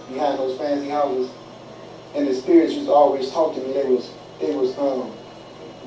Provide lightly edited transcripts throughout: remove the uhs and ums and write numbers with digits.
behind those fancy houses, and the spirits used to always talk to me. They was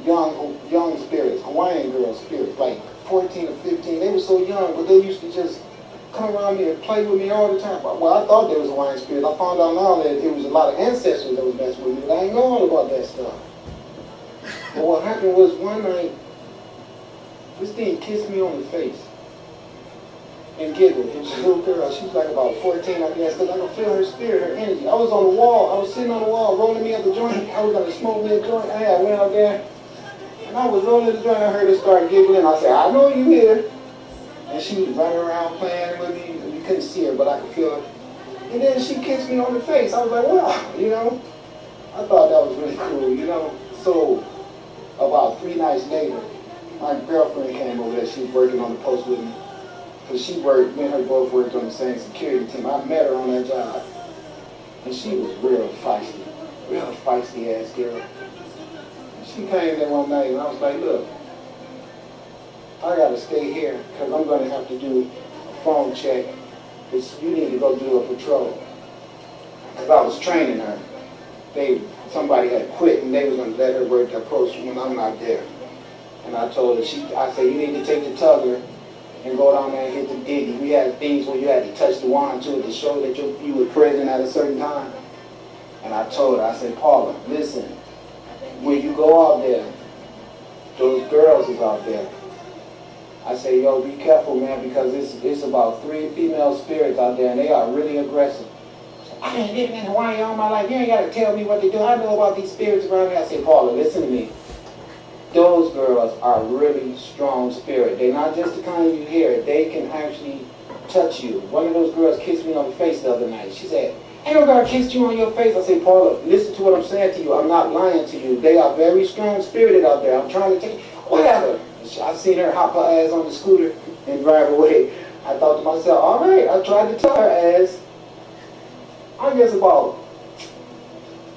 young spirits, Hawaiian girl spirits, like 14 or 15. They were so young, but they used to just come around me and play with me all the time. Well, I thought there was Hawaiian spirits. I found out now that it was a lot of ancestors that was messing with me, but I didn't know all about that stuff. But what happened was one night, this thing kissed me on the face and giggled. It was a little girl. She was like about 14, I guess, because I could feel her spirit, her energy. I was on the wall. I was sitting on the wall, rolling me up the joint. I was going to smoke me a joint. I went out there, and I was rolling the joint. I heard her start giggling. I said, I know you here. And she was running around playing with me. You couldn't see her, but I could feel her. And then she kissed me on the face. I was like, wow, you know. I thought that was really cool, you know. So about 3 nights later, my girlfriend came over there. She was working on the post with me. Because she worked, me and her both worked on the same security team. I met her on that job. And she was real feisty ass girl. And she came there one night and I was like, look, I gotta stay here because I'm gonna have to do a phone check. You need to go do a patrol. Because I was training her. Somebody had quit and they was gonna let her work that post when I'm not there. And I told her, I said, you need to take the tugger and go down there and hit the diggy. We had things where you had to touch the wand to it to show that you were present at a certain time. And I told her, I said, Paula, listen, when you go out there, those girls is out there. I say, yo, be careful, man, because it's about 3 female spirits out there, and they are really aggressive. I ain't living in Hawaii all my life. You ain't got to tell me what to do. I know about these spirits around here. I say, Paula, listen to me. Those girls are really strong spirit. They're not just the kind you hear. They can actually touch you. One of those girls kissed me on the face the other night. She said, ain't no girl kissed you on your face. I say, Paula, listen to what I'm saying to you. I'm not lying to you. They are very strong spirited out there. I'm trying to take whatever. I seen her hop her ass on the scooter and drive away. I thought to myself, all right, I tried to tell her ass. I guess about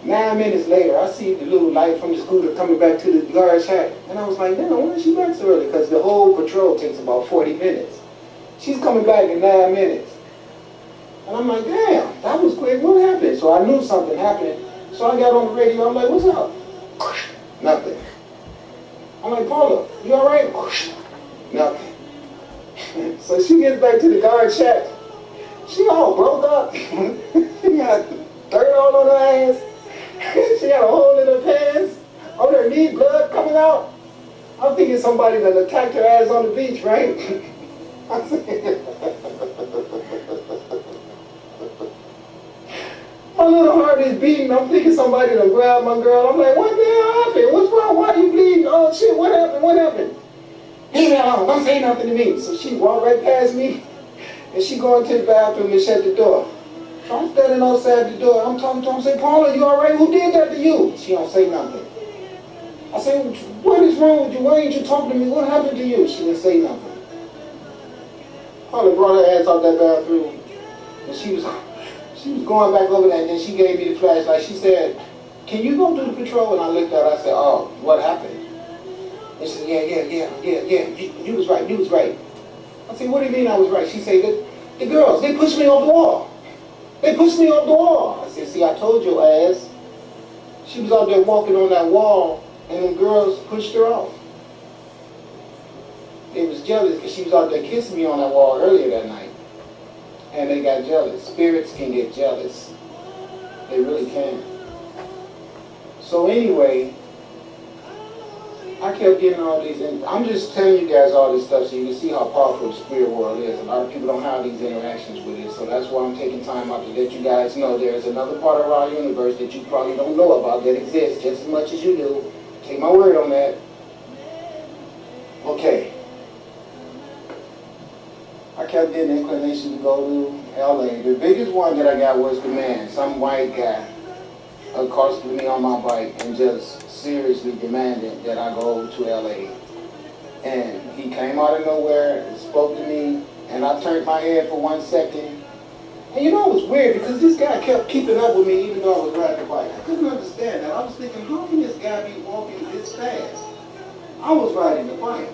9 minutes later, I see the little light from the scooter coming back to the guard shack. And I was like, damn, why is she back so early? Because the whole patrol takes about 40 minutes. She's coming back in 9 minutes. And I'm like, damn, that was quick. What happened? So I knew something happened. So I got on the radio. I'm like, what's up? Nothing. I'm like, Paula, you all right? Nothing. So she gets back to the guard shack. She all broke up. She got dirt all on her ass. She had a hole in her pants. On her knee, blood coming out. I'm thinking somebody that attacked her ass on the beach, right? I said, my little heart is beating. I'm thinking somebody done grabbed my girl. I'm like, what the hell happened? What's wrong? Why are you bleeding? Oh shit, what happened? What happened? Leave me alone. Don't say nothing to me. So she walked right past me and she go into the bathroom and shut the door. So I'm standing outside the door. I'm talking to her. I'm saying, Paula, you all right? Who did that to you? She don't say nothing. I say, what is wrong with you? Why ain't you talking to me? What happened to you? She didn't say nothing. Paula brought her ass out that bathroom and she was going back over there, and then she gave me the flashlight. She said, can you go do the patrol? And I looked at her. I said, oh, what happened? And she said, yeah. You was right. I said, what do you mean I was right? She said, the girls, they pushed me off the wall. I said, see, I told your ass. She was out there walking on that wall, and the girls pushed her off. They was jealous because she was out there kissing me on that wall earlier that night. And they got jealous. Spirits can get jealous. They really can. So anyway, I kept getting all these, and I'm just telling you guys all this stuff so you can see how powerful the spirit world is. A lot of people don't have these interactions with it, so that's why I'm taking time out to let you guys know there's another part of our universe that you probably don't know about that exists just as much as you do. Take my word on that. Okay. I kept getting inclination to go to LA. The biggest one that I got was the man, some white guy, accosted me on my bike and just seriously demanded that I go to LA. And he came out of nowhere and spoke to me, and I turned my head for 1 second. And you know, it was weird because this guy kept keeping up with me even though I was riding the bike. I couldn't understand that. I was thinking, how can this guy be walking this fast? I was riding the bike.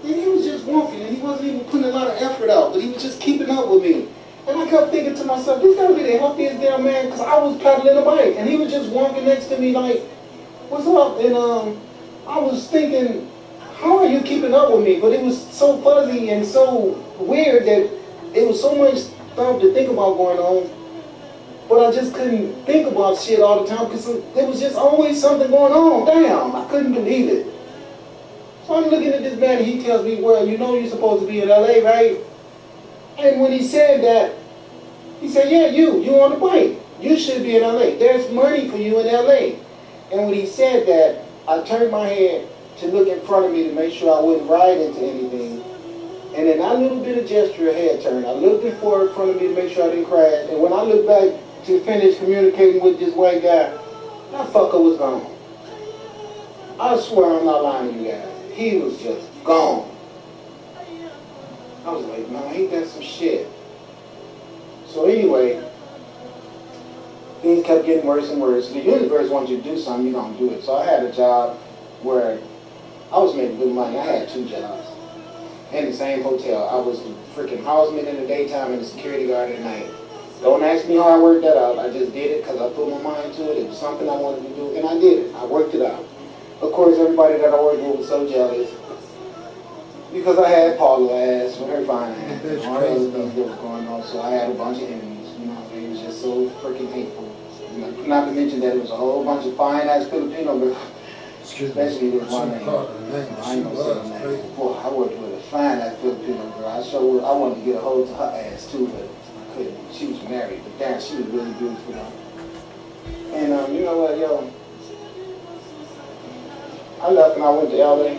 And he was just walking, and he wasn't even putting a lot of effort out, but he was just keeping up with me. And I kept thinking to myself, this gotta be the healthiest damn man, because I was pedaling a bike, and he was just walking next to me like, what's up? And I was thinking, how are you keeping up with me? But it was so fuzzy and so weird that it was so much stuff to think about going on. But I just couldn't think about shit all the time because there was just always something going on. Damn, I couldn't believe it. So I'm looking at this man and he tells me, well, you know you're supposed to be in LA, right? And when he said that, he said, yeah, you on the bike. You should be in LA. There's money for you in LA. And when he said that, I turned my head to look in front of me to make sure I wouldn't ride into anything. And then I little bit of gesture, a head turn. I looked in front of me to make sure I didn't crash. And when I looked back to finish communicating with this white guy, that fucker was gone. I swear I'm not lying to you guys. He was just gone. I was like, man, ain't that some shit? So anyway, things kept getting worse and worse. The universe wants you to do something, you don't do it. So I had a job where I was making good money. I had 2 jobs in the same hotel. I was the freaking houseman in the daytime and the security guard at night. Don't ask me how I worked that out. I just did it because I put my mind to it. It was something I wanted to do, and I did it. I worked it out. Of course, everybody that I worked with was so jealous because I had Paula ass with her fine ass and all the other things that was going on. So I had a bunch of enemies. You know, it was just so freaking hateful. You know, not to mention that it was a whole bunch of fine ass Filipino girls. Especially with my name. I ain't gonna say her name. Boy, I worked with a fine ass Filipino girl. I wanted to get a hold to her ass too, but I couldn't. She was married, but damn, she was really beautiful though. And you know what, yo? I left and I went to LA,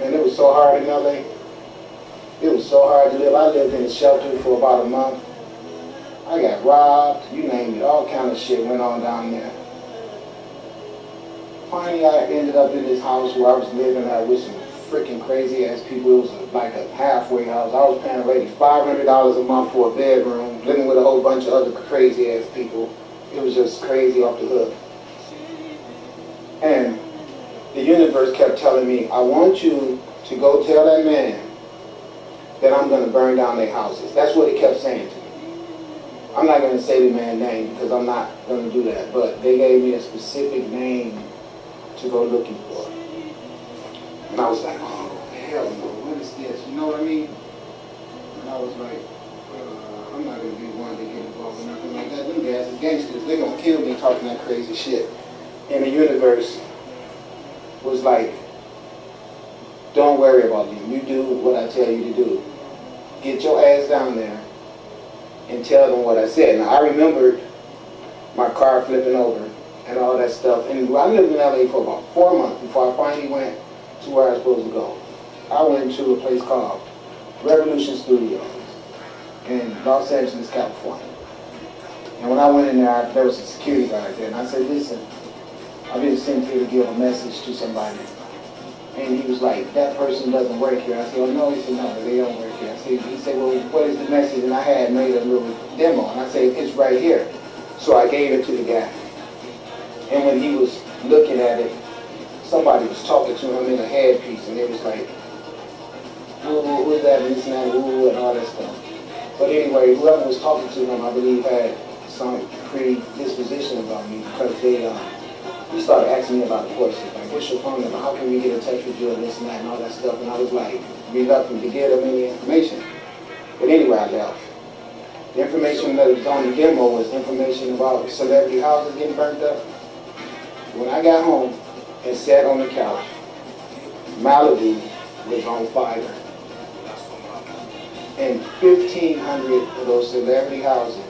and it was so hard in LA. It was so hard to live. I lived in a shelter for about a month. I got robbed, you name it, all kind of shit went on down there. Finally, I ended up in this house where I was living at with some freaking crazy ass people. It was like a halfway house. I was paying a lady $500 a month for a bedroom, living with a whole bunch of other crazy ass people. It was just crazy off the hook. And the universe kept telling me, I want you to go tell that man that I'm going to burn down their houses. That's what it kept saying to me. I'm not going to say the man's name because I'm not going to do that, but they gave me a specific name to go looking for. And I was like, oh, hell no, what is this? You know what I mean? And I was like, I'm not going to be one to get involved in nothing like that. Them guys are gangsters. They're going to kill me talking that crazy shit. And the universe was like, don't worry about them. You do what I tell you to do. Get your ass down there and tell them what I said. Now, I remembered my car flipping over and all that stuff. And I lived in LA for about 4 months before I finally went to where I was supposed to go. I went to a place called Revolution Studios in Los Angeles, California. And when I went in there, there was a security guard there. And I said, listen, I've been sent here to give a message to somebody. And he was like, that person doesn't work here. I said, oh no, he said, no, they don't work here. He said, well, what is the message? And I had made a little demo. And I said, it's right here. So I gave it to the guy. And when he was looking at it, somebody was talking to him in a headpiece, and it was like, ooh, who's that, and this and that, ooh, and all that stuff. But anyway, whoever was talking to him, I believe, had some predisposition about me, because he started asking me about the questions, like, what's your phone number, how can we get in touch with you, and this and that, and all that stuff, and I was like, reluctant to give him any information. But anyway, I left. The information that was on the demo was information about celebrity houses getting burnt up. When I got home and sat on the couch, Malibu was on fire. And 1,500 of those celebrity houses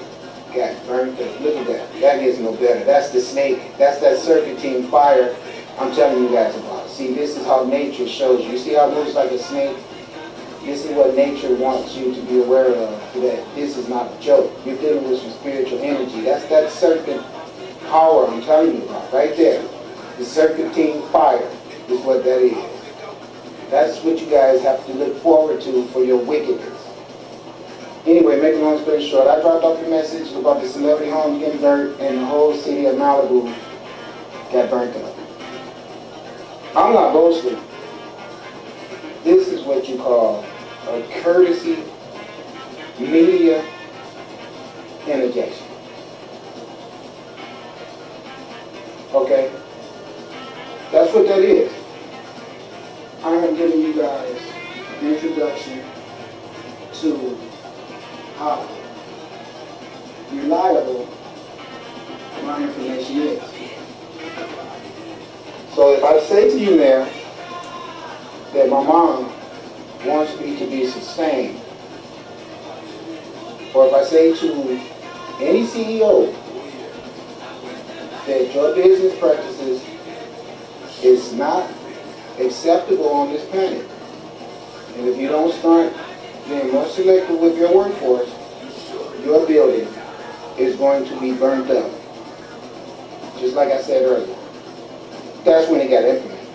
got burnt up. Look at that. That gets no better. That's the snake. That's that serpentine fire I'm telling you guys about. See, this is how nature shows you. You see how it moves like a snake? This is what nature wants you to be aware of, that this is not a joke. You're dealing with some spiritual energy. That's that serpent power I'm telling you about, right there. The serpentine fire is what that is. That's what you guys have to look forward to for your wickedness. Anyway, make a long story short, I dropped off the message about the celebrity homes getting burnt, and the whole city of Malibu got burnt up. I'm not boasting. This is what you call a courtesy media interjection. Okay? That's what that is. I am giving you guys an introduction to how reliable my information is. So if I say to you now that my mom wants me to be sustained, or if I say to any CEO that your business practices is not acceptable on this planet, and if you don't start being more selective with your workforce, your building is going to be burnt up. Just like I said earlier. That's when it got implemented.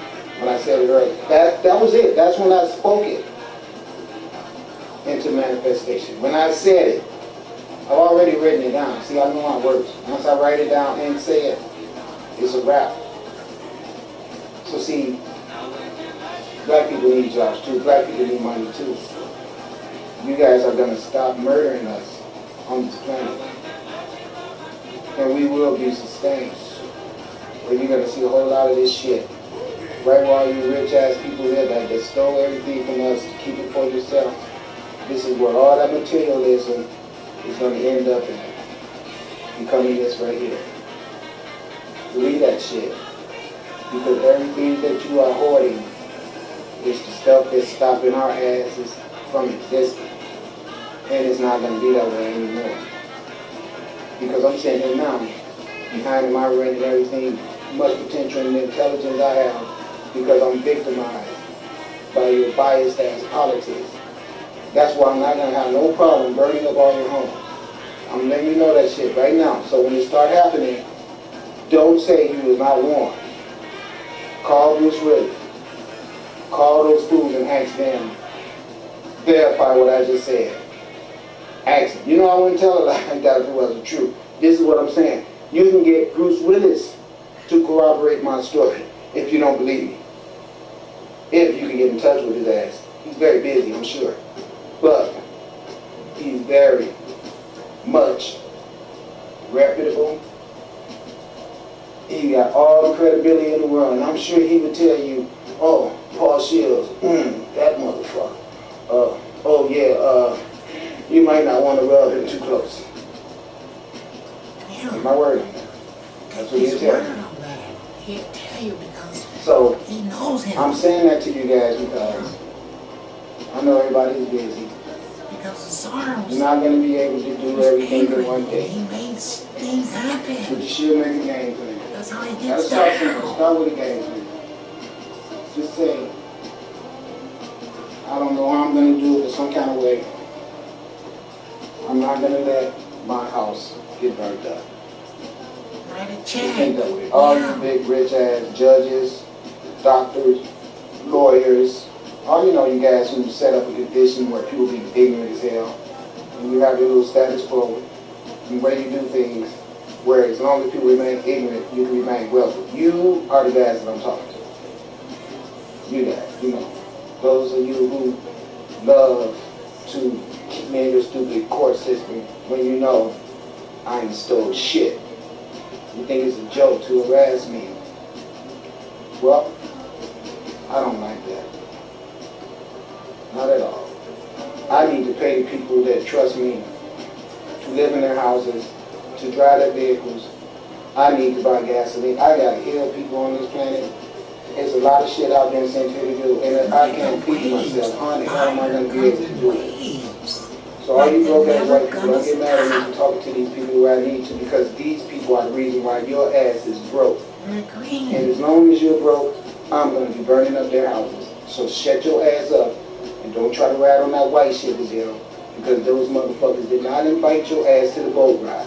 When I said it earlier. That was it. That's when I spoke it into manifestation. When I said it, I've already written it down. See, I know my words. Once I write it down and say it, it's a wrap. So see, black people need jobs too. Black people need money too. You guys are going to stop murdering us on this planet. And we will be sustained. Or you're going to see a whole lot of this shit. Right while you rich ass people there that stole everything from us to keep it for yourself. This is where all that materialism is going to end up in. Becoming this right here. Believe that shit. Because everything that you are hoarding is the stuff that's stopping our asses from existing. And it's not going to be that way anymore. Because I'm sitting here now, behind my rent and everything, much potential and intelligence I have, because I'm victimized by your biased ass politics. That's why I'm not going to have no problem burning up all your homes. I'm letting you know that shit right now. So when it start happening, don't say you was not warned. Call Bruce Willis. Call those fools and ask them. Verify what I just said. Ask them. You know I wouldn't tell a lie like that if it wasn't true. This is what I'm saying. You can get Bruce Willis to corroborate my story if you don't believe me. If you can get in touch with his ass. He's very busy, I'm sure. But he's very much reputable. He got all the credibility in the world, and I'm sure he would tell you, oh, Paul Shields, that motherfucker. Oh yeah, you might not want to rub him too close. Yeah. My word. That's what he'll tell you. He'll tell you because so, he knows him. I'm saying that to you guys because I know everybody's busy. Because the sorrows. You're not going to be able to do everything in one day. He makes things happen. But you should make a game plan. That's how he Gotta gets start down. simple. Start with a game plan. Just say, I don't know how I'm going to do it, but some kind of way, I'm not going to let my house get burnt up. Write a Just check. think that way. All you big rich ass judges, doctors, lawyers, all you know, you guys who set up a condition where people be ignorant as hell, and you have your little status quo, and where you do things, where as long as people remain ignorant, you can remain wealthy. You are the guys that I'm talking to. You guys, you know. Those of you who love to keep me in your stupid court system when you know I ain't stole shit. You think it's a joke to harass me. Well, I don't like that. Not at all. I need to pay the people that trust me to live in their houses, to drive their vehicles. I need to buy gasoline. I gotta heal people on this planet. There's a lot of shit I've been sent here to do, and if I can't feed myself, how the hell am I gonna be able to do it? So all you broke ass white people, don't get mad at me for talking to these people who I need to, because these people are the reason why your ass is broke. And as long as you're broke, I'm gonna be burning up their houses. So shut your ass up and don't try to ride on that white shit with them, because those motherfuckers did not invite your ass to the boat ride.